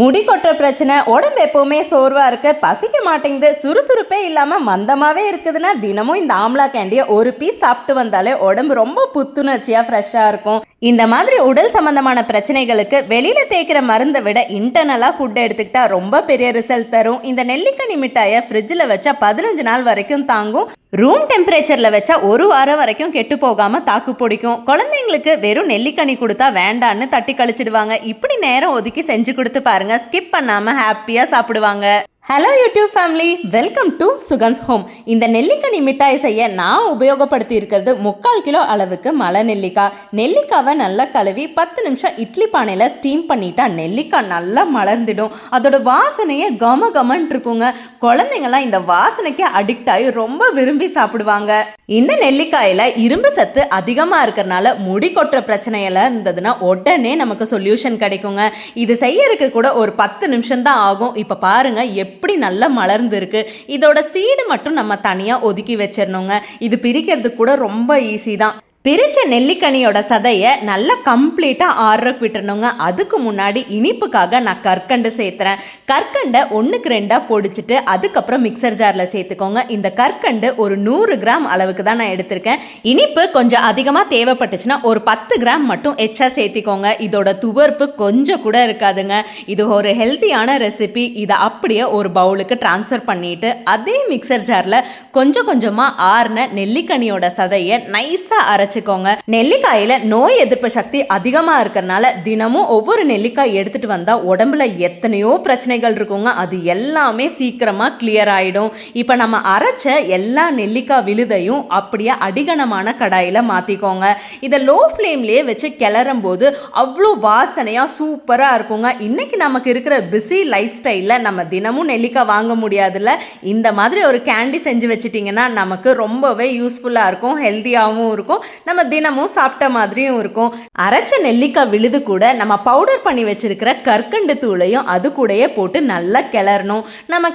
முடி கொட்டுற பிரச்சனை, உடம்பு எப்பவுமே சோர்வா இருக்கு, பசிக்க மாட்டேங்குது, சுறுசுறுப்பே இல்லாம மந்தமாவே இருக்குதுன்னா தினமும் இந்த ஆம்லா கேண்டியை ஒரு பீஸ் சாப்பிட்டு வந்தாலே உடம்பு ரொம்ப புத்துணர்ச்சியா ஃப்ரெஷ்ஷா இருக்கும். இந்த மாதிரி உடல் சம்பந்தமான பிரச்சனைகளுக்கு வெளியில தேய்க்கிற மருந்தை விட இன்டர்னலா ஃபுட் எடுத்துக்கிட்டா ரொம்ப பெரிய ரிசல்ட் தரும். இந்த நெல்லிக்கனி மிட்டாயை ஃப்ரிட்ஜில் வச்சா 15 நாள் வரைக்கும் தாங்கும். ரூம் டெம்பரேச்சர்ல வச்சா 1 வாரம் வரைக்கும் கெட்டு போகாம தாக்கு பிடிக்கும். குழந்தைங்களுக்கு வெறும் நெல்லிக்கனி கொடுத்தா வேண்டான்னு தட்டி கழிச்சிடுவாங்க. இப்படி நேரம் ஒதுக்கி செஞ்சு கொடுத்து பாருங்க, ஸ்கிப் பண்ணாம ஹாப்பியா சாப்பிடுவாங்க. Hello YouTube family, welcome to Sugan's home. இந்த நெல்லிக்கனி மிட்டாய் செய்ய நான் உபயோகப்படுத்தி இருக்கிறது 3/4 கிலோ அளவுக்கு மலை நெல்லிக்காய். நெல்லிக்காவை நல்லா கழுவி 10 நிமிஷம் இட்லி பானையில் ஸ்டீம் பண்ணிட்டா நெல்லிக்காய் நல்லா மலர்ந்துடும். அதோட வாசனையே கம கமன்னு இருக்குங்க. குழந்தைங்கள்லாம் இந்த வாசனைக்கு அடிக்ட் ஆகி ரொம்ப விரும்பி சாப்பிடுவாங்க. இந்த நெல்லிக்காயில் இரும்பு சத்து அதிகமாக இருக்கிறனால முடி கொட்டுற பிரச்சனையெல்லாம் இருந்ததுன்னா உடனே நமக்கு சொல்யூஷன் கிடைக்குங்க. இது செய்யறதுக்கு கூட ஒரு 10 நிமிஷம் தான் ஆகும். இப்போ பாருங்க எப்படி நல்லா மலர்ந்து இருக்கு. இதோட சீடு மட்டும் நம்ம தனியாக ஒதுக்கி வச்சிடணுங்க. இது பிரிக்கிறது கூட ரொம்ப ஈஸி தான். பிரிச்ச நெல்லிக்கனியோட சதையை நல்லா கம்ப்ளீட்டாக ஆறுறக்கு விட்டுறணுங்க. அதுக்கு முன்னாடி இனிப்புக்காக நான் கற்கண்டு சேர்த்துறேன். கற்கண்டை 1க்கு 2 பொடிச்சிட்டு அதுக்கப்புறம் மிக்சர் ஜாரில் சேர்த்துக்கோங்க. இந்த கற்கண்டு ஒரு 100 கிராம் அளவுக்கு தான் நான் எடுத்திருக்கேன். இனிப்பு கொஞ்சம் அதிகமாக தேவைப்பட்டுச்சுன்னா ஒரு 10 கிராம் மட்டும் எச்சா சேர்த்திக்கோங்க. இதோட துவர்ப்பு கொஞ்சம் கூட இருக்காதுங்க. இது ஒரு ஹெல்த்தியான ரெசிபி. இதை அப்படியே ஒரு பவுலுக்கு டிரான்ஸ்ஃபர் பண்ணிட்டு அதே மிக்சர் ஜாரில் கொஞ்சம் கொஞ்சமாக ஆறுன நெல்லிக்கனியோட சதையை நைஸாக அரைச்சிக்கோங்க. நெல்லிக்காயில நோய் எதிர்ப்பு சக்தி அதிகமா இருக்கிறதுனால தினமும் ஒவ்வொரு நெல்லிக்காய் எடுத்துட்டு வந்தா உடம்புல எத்தனையோ பிரச்சனைகள் இருக்குங்க. அது எல்லாமே சீக்கிரமா கிளியர் ஆயிடும். இப்ப நம்ம அரைச்ச எல்லா நெல்லிக்காய் விழுதையும் அப்படியே அடிகனமான கடாயில மாத்திக்கோங்க. இதை லோ ஃப்ளேம்லயே வச்சு கிளறும் போது அவ்வளோ வாசனையா சூப்பரா இருக்குங்க. இன்னைக்கு நமக்கு இருக்கிற பிஸி லைஃப் ஸ்டைல்ல நம்ம தினமும் நெல்லிக்காய் வாங்க முடியாதுல்ல. இந்த மாதிரி ஒரு கேண்டி செஞ்சு வச்சுட்டீங்கன்னா நமக்கு ரொம்பவே யூஸ்ஃபுல்லா இருக்கும், ஹெல்த்தியாகவும் இருக்கும், நம்ம தினமும் சாப்பிட்ட மாதிரியும் இருக்கும். அரைச்ச நெல்லிக்காய் விழுது கூட நம்ம பவுடர் பண்ணி வச்சிருக்கிற கற்கண்டு தூளையும் அது கூடயே போட்டு நல்லா கிளறணும். நம்ம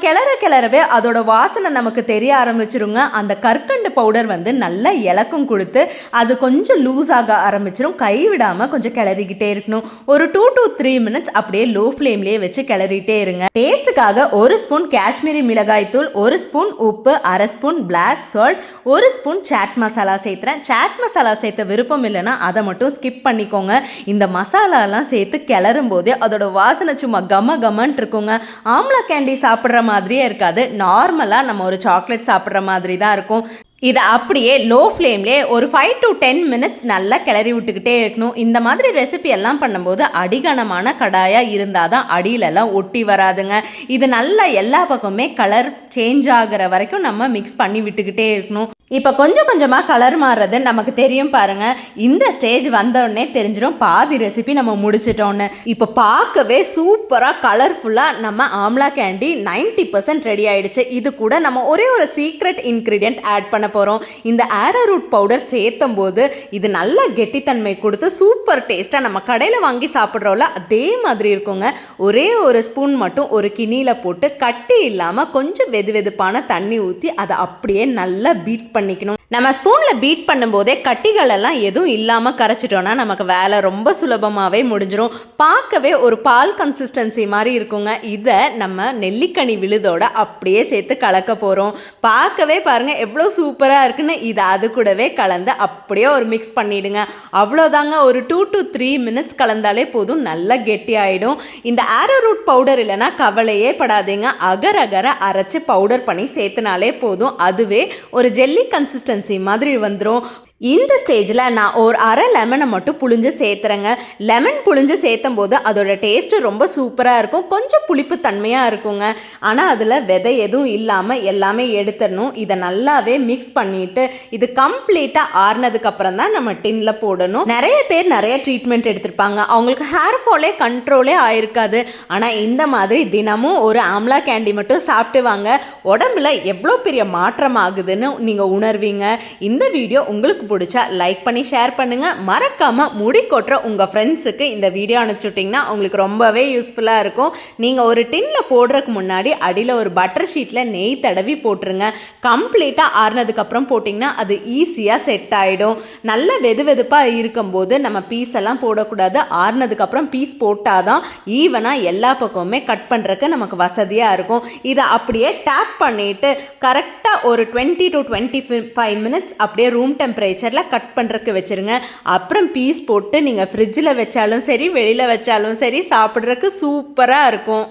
கிளறவே அதோட வாசனை நமக்கு தெரிய ஆரம்பிச்சிருங்க. அந்த கற்கண்டு பவுடர் நல்லா இலக்கம் கொடுத்து அது கொஞ்சம் லூஸ் ஆக ஆரம்பிச்சிடும். கைவிடாம கொஞ்சம் கிளறிக்கிட்டே இருக்கணும். ஒரு 2 to 3 மினிட்ஸ் அப்படியே லோ ஃப்ளேம்லேயே வச்சு கிளறிட்டே இருங்க. டேஸ்ட்டுக்காக 1 ஸ்பூன் காஷ்மீரி மிளகாய் தூள், 1 ஸ்பூன் உப்பு, 1/2 spoon black salt, 1 spoon chaat masala சேர்த்துறேன். சாட் மசாலா சேர்த்த விருப்பம் இல்லைன்னா அதை மட்டும் ஸ்கிப் பண்ணிக்கோங்க. இந்த மசாலாலாம் சேர்த்து கிளறும் போதே அதோட வாசனை சும்மா கம கமன்னு இருக்குங்க. ஆம்லா கேண்டி சாப்பிட்ற மாதிரியே இருக்காது, நார்மலாக நம்ம ஒரு சாக்லேட் சாப்பிட்ற மாதிரி தான் இருக்கும். இதை அப்படியே லோ ஃப்ளேம்லேயே ஒரு 5 to 10 மினிட்ஸ் நல்லா கிளறி விட்டுக்கிட்டே இருக்கணும். இந்த மாதிரி ரெசிபி எல்லாம் பண்ணும்போது அடிகனமான கடாயாக இருந்தால் தான் அடியிலெல்லாம் ஒட்டி வராதுங்க. இது நல்லா எல்லா பக்கமே கலர் சேஞ்ச் ஆகிற வரைக்கும் நம்ம மிக்ஸ் பண்ணி விட்டுக்கிட்டே இருக்கணும். இப்போ கொஞ்சம் கொஞ்சமாக கலர் மாறுறது நமக்கு தெரியும் பாருங்க. இந்த ஸ்டேஜ் வந்தோடனே தெரிஞ்சிடும் பாதி ரெசிபி நம்ம முடிச்சிட்டோன்னு. இப்போ பார்க்கவே சூப்பராக கலர்ஃபுல்லாக நம்ம ஆம்லா கேண்டி 90% ரெடி ஆயிடுச்சு. இது கூட நம்ம ஒரே ஒரு சீக்ரெட் இன்க்ரீடியன்ட் ஆட் பண்ண போகிறோம். இந்த ஆரோரூட் பவுடர் சேர்த்தும் போது இது நல்ல கெட்டித்தன்மை கொடுத்து சூப்பர் டேஸ்ட்டாக நம்ம கடையில் வாங்கி சாப்பிட்றோம்ல அதே மாதிரி இருக்குங்க. ஒரே ஒரு ஸ்பூன் மட்டும் ஒரு கிண்ணியில் போட்டு கட்டி இல்லாமல் கொஞ்சம் வெதுவெதுப்பான தண்ணி ஊற்றி அதை அப்படியே நல்லா பீட் பண்ணிக்கணும். நம்ம ஸ்பூன்ல பீட் பண்ணும்போதே கட்டிகள் எல்லாம் எதுவும் இல்லாம கரைச்சிட்டோம்னா நமக்கு வேலை ரொம்ப சுலபமாவே முடிஞ்சிடும். பார்க்கவே ஒரு பால் கன்சிஸ்டன்சி மாதிரி இருக்குங்க. இதை நம்ம நெல்லிக்கனி விழுதோட அப்படியே சேர்த்து கலக்க போறோம். பார்க்கவே பாருங்க எவ்வளோ சூப்பரா இருக்குன்னு. இதை அது கூடவே கலந்து அப்படியே ஒரு மிக்ஸ் பண்ணிடுங்க. அவ்வளோதாங்க. ஒரு 2 to 3 மினிட்ஸ் கலந்தாலே போதும், நல்லா கெட்டி ஆயிடும். இந்த ஆரோரூட் பவுடர் இல்லைன்னா கவலையே படாதீங்க. அகர் அகர அரைச்சு பவுடர் பண்ணி சேர்த்துனாலே போதும், அதுவே ஒரு ஜெல்லி கன்சிஸ்டன்சி மாதிரி வந்துடும். இந்த ஸ்டேஜில் நான் ஒரு அரை லெமனை மட்டும் புளிஞ்சு சேர்த்துறேங்க. லெமன் புளிஞ்சு சேர்த்தும் போது அதோட டேஸ்ட்டு ரொம்ப சூப்பராக இருக்கும். கொஞ்சம் புளிப்பு தன்மையாக இருக்குங்க. ஆனால் அதில் விதை எதுவும் இல்லாமல் எல்லாமே எடுத்துடணும். இதை நல்லாவே மிக்ஸ் பண்ணிவிட்டு இது கம்ப்ளீட்டாக ஆறுனதுக்கப்புறம் தான் நம்ம டின்னில் போடணும். நிறைய பேர் நிறைய ட்ரீட்மெண்ட் எடுத்திருப்பாங்க, அவங்களுக்கு ஹேர் ஃபாலே கண்ட்ரோலே ஆயிருக்காது. ஆனால் இந்த மாதிரி தினமும் ஒரு ஆம்லா கேண்டி மட்டும் சாப்பிட்டு வாங்க, உடம்புல எவ்வளோ பெரிய மாற்றம் ஆகுதுன்னு நீங்கள் உணர்வீங்க. இந்த வீடியோ உங்களுக்கு உங்களுக்கு பிடிச்சா லைக் பண்ணி ஷேர் பண்ணுங்கள். மறக்காமல் முடி கொட்டுற உங்கள் ஃப்ரெண்ட்ஸுக்கு இந்த வீடியோ அனுப்பிச்சுட்டிங்கன்னா உங்களுக்கு ரொம்பவே யூஸ்ஃபுல்லாக இருக்கும். நீங்கள் ஒரு டின்னில் போடுறதுக்கு முன்னாடி அடியில் ஒரு பட்டர் ஷீட்டில் நெய் தடவி போட்டுருங்க. கம்ப்ளீட்டாக ஆறுனதுக்கப்புறம் போட்டிங்கன்னா அது ஈஸியாக செட் ஆகிடும். நல்ல வெது வெதுப்பாக இருக்கும்போது நம்ம பீஸ் எல்லாம் போடக்கூடாது. ஆறுனதுக்கப்புறம் பீஸ் போட்டால் தான் ஈவனாக எல்லா பக்கமுமே கட் பண்ணுறதுக்கு நமக்கு வசதியாக இருக்கும். இதை அப்படியே டேப் பண்ணிவிட்டு கரெக்டாக ஒரு 20 to 25 மினிட்ஸ் அப்படியே ரூம் டெம்பரேச்சரில் கட் பண்ணுறதுக்கு வச்சுருங்க. அப்புறம் பீஸ் போட்டு நீங்கள் ஃப்ரிட்ஜில் வச்சாலும் சரி, வெளியில் வச்சாலும் சரி, சாப்பிட்றதுக்கு சூப்பராக இருக்கும்.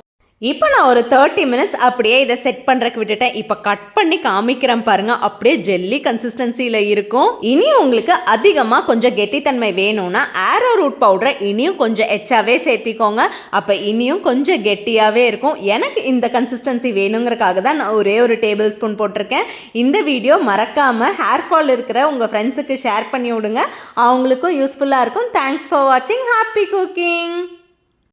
இப்போ நான் ஒரு 30 மினிட்ஸ் அப்படியே இதை செட் பண்ணுறக்கு விட்டுட்டேன். இப்போ கட் பண்ணி காமிக்கிறேன் பாருங்கள். அப்படியே ஜெல்லி கன்சிஸ்டன்சியில் இருக்கும். இனியும் உங்களுக்கு அதிகமாக கொஞ்சம் கெட்டித்தன்மை வேணும்னா ஆரோ ரூட் பவுடரை இனியும் கொஞ்சம் எச்சாவே சேர்த்திக்கோங்க. அப்போ இனியும் கொஞ்சம் கெட்டியாகவே இருக்கும். எனக்கு இந்த கன்சிஸ்டன்சி வேணுங்கிறக்காக தான் நான் ஒரே ஒரு டேபிள் ஸ்பூன் போட்டிருக்கேன். இந்த வீடியோ மறக்காமல் ஹேர் ஃபால் இருக்கிற உங்கள் ஃப்ரெண்ட்ஸுக்கு ஷேர் பண்ணி விடுங்க. அவங்களுக்கும் யூஸ்ஃபுல்லாக இருக்கும். தேங்க்ஸ் ஃபார் வாட்சிங். Happy cooking.